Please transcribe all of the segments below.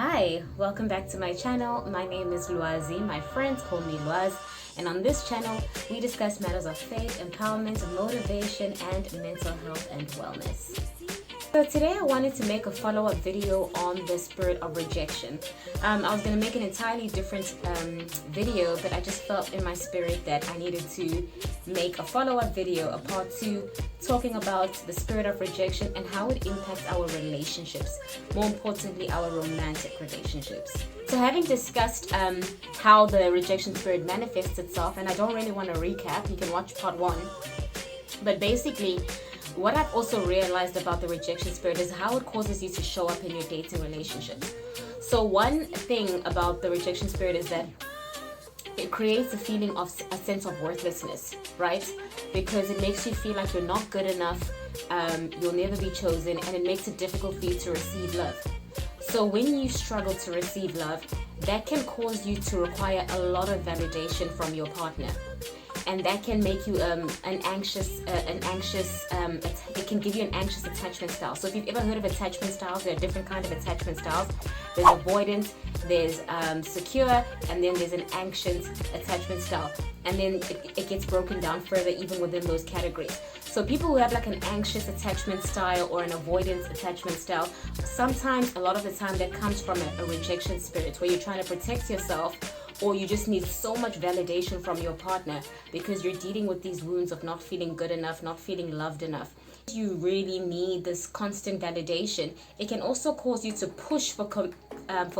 Hi, welcome back to my channel. My name is Lwazzz. My friends call me Lwazzz, and on this channel we discuss matters of faith, empowerment, motivation, and mental health and wellness. So today I wanted to make a follow-up video on the spirit of rejection. I was going to make an entirely different video, but I just felt in my spirit that I needed to make a follow-up video, a part 2, talking about the spirit of rejection and how it impacts our relationships, more importantly our romantic relationships. So having discussed how the rejection spirit manifests itself, and I don't really want to recap, you can watch part 1, but basically what I've also realized about the rejection spirit is how it causes you to show up in your dating relationships. So one thing about the rejection spirit is that it creates a feeling of a sense of worthlessness, right? Because it makes you feel like you're not good enough, you'll never be chosen, and it makes it difficult for you to receive love. So when you struggle to receive love, that can cause you to require a lot of validation from your partner. And that can make you it can give you an anxious attachment style. So if you've ever heard of attachment styles, there are different kinds of attachment styles. There's avoidant, there's secure, and then there's an anxious attachment style. And then it gets broken down further even within those categories. So people who have like an anxious attachment style or an avoidance attachment style, sometimes, a lot of the time, that comes from a rejection spirit where you're trying to protect yourself, or you just need so much validation from your partner because you're dealing with these wounds of not feeling good enough, not feeling loved enough. You really need this constant validation. It can also cause you to push for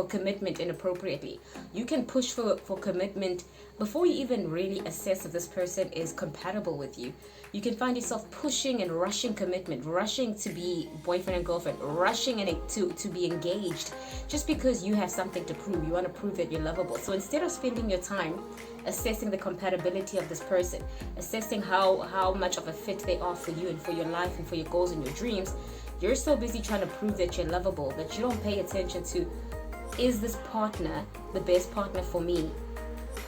commitment inappropriately. You can push for commitment before you even really assess if this person is compatible with you. You can find yourself pushing and rushing commitment, rushing to be boyfriend and girlfriend, rushing to be engaged, just because you have something to prove. You want to prove that you're lovable. So instead of spending your time assessing the compatibility of this person, assessing how much of a fit they are for you and for your life and for your goals and your dreams, you're so busy trying to prove that you're lovable that you don't pay attention to, is this partner the best partner for me?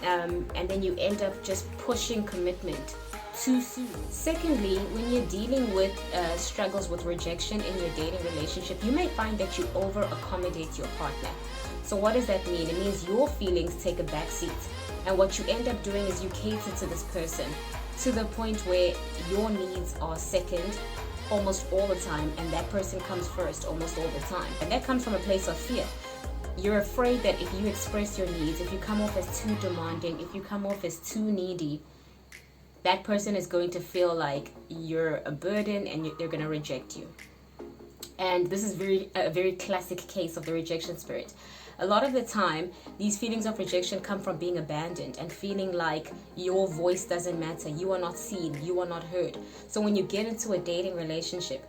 And then you end up just pushing commitment too soon. Secondly, when you're dealing with struggles with rejection in your dating relationship, you may find that you over-accommodate your partner. So what does that mean? It means your feelings take a back seat, and what you end up doing is you cater to this person to the point where your needs are second almost all the time, and that person comes first almost all the time. And that comes from a place of fear. You're afraid that if you express your needs, if you come off as too demanding, if you come off as too needy, that person is going to feel like you're a burden and they're going to reject you. And this is a very classic case of the rejection spirit. A lot of the time, these feelings of rejection come from being abandoned and feeling like your voice doesn't matter, you are not seen, you are not heard. So when you get into a dating relationship,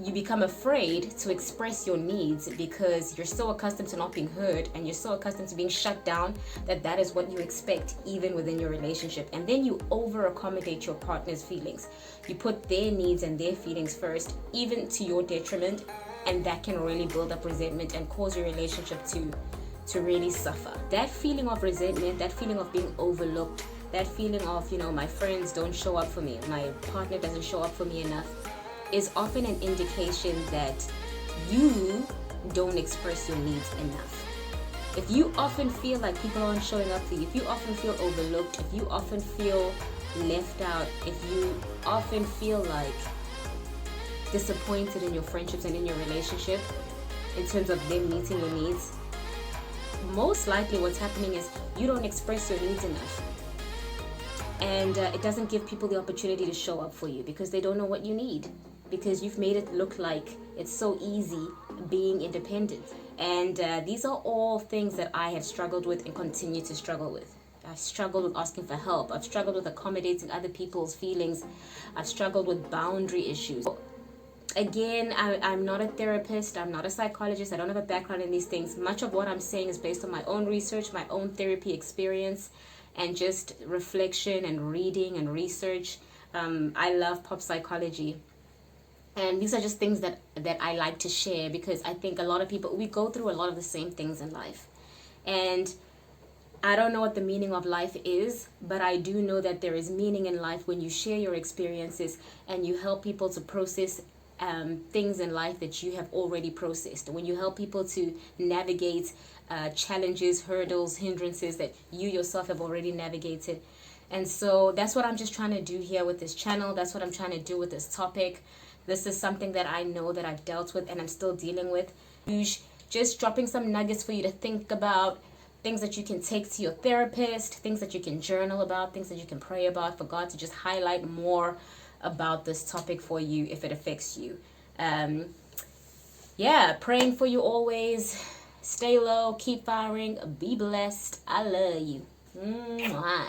you become afraid to express your needs because you're so accustomed to not being heard, and you're so accustomed to being shut down that is what you expect even within your relationship. And then you over-accommodate your partner's feelings. You put their needs and their feelings first, even to your detriment, and that can really build up resentment and cause your relationship to really suffer. That feeling of resentment, that feeling of being overlooked, that feeling of, my friends don't show up for me, my partner doesn't show up for me enough, is often an indication that you don't express your needs enough. If you often feel like people aren't showing up for you, if you often feel overlooked, if you often feel left out, if you often feel like disappointed in your friendships and in your relationship in terms of them meeting your needs, most likely what's happening is you don't express your needs enough. And it doesn't give people the opportunity to show up for you because they don't know what you need, because you've made it look like it's so easy being independent. And these are all things that I have struggled with and continue to struggle with. I've struggled with asking for help. I've struggled with accommodating other people's feelings. I've struggled with boundary issues. Again, I'm not a therapist. I'm not a psychologist. I don't have a background in these things. Much of what I'm saying is based on my own research, my own therapy experience, and just reflection and reading and research. I love pop psychology. And these are just things that I like to share because I think a lot of people, we go through a lot of the same things in life. And I don't know what the meaning of life is, but I do know that there is meaning in life when you share your experiences and you help people to process things in life that you have already processed. When you help people to navigate challenges, hurdles, hindrances that you yourself have already navigated. And so that's what I'm just trying to do here with this channel. That's what I'm trying to do with this topic. This is something that I know that I've dealt with and I'm still dealing with. Just dropping some nuggets for you to think about, things that you can take to your therapist, things that you can journal about, things that you can pray about, for God to just highlight more about this topic for you if it affects you. Yeah, praying for you always. Stay low, keep firing, be blessed. I love you. Mwah.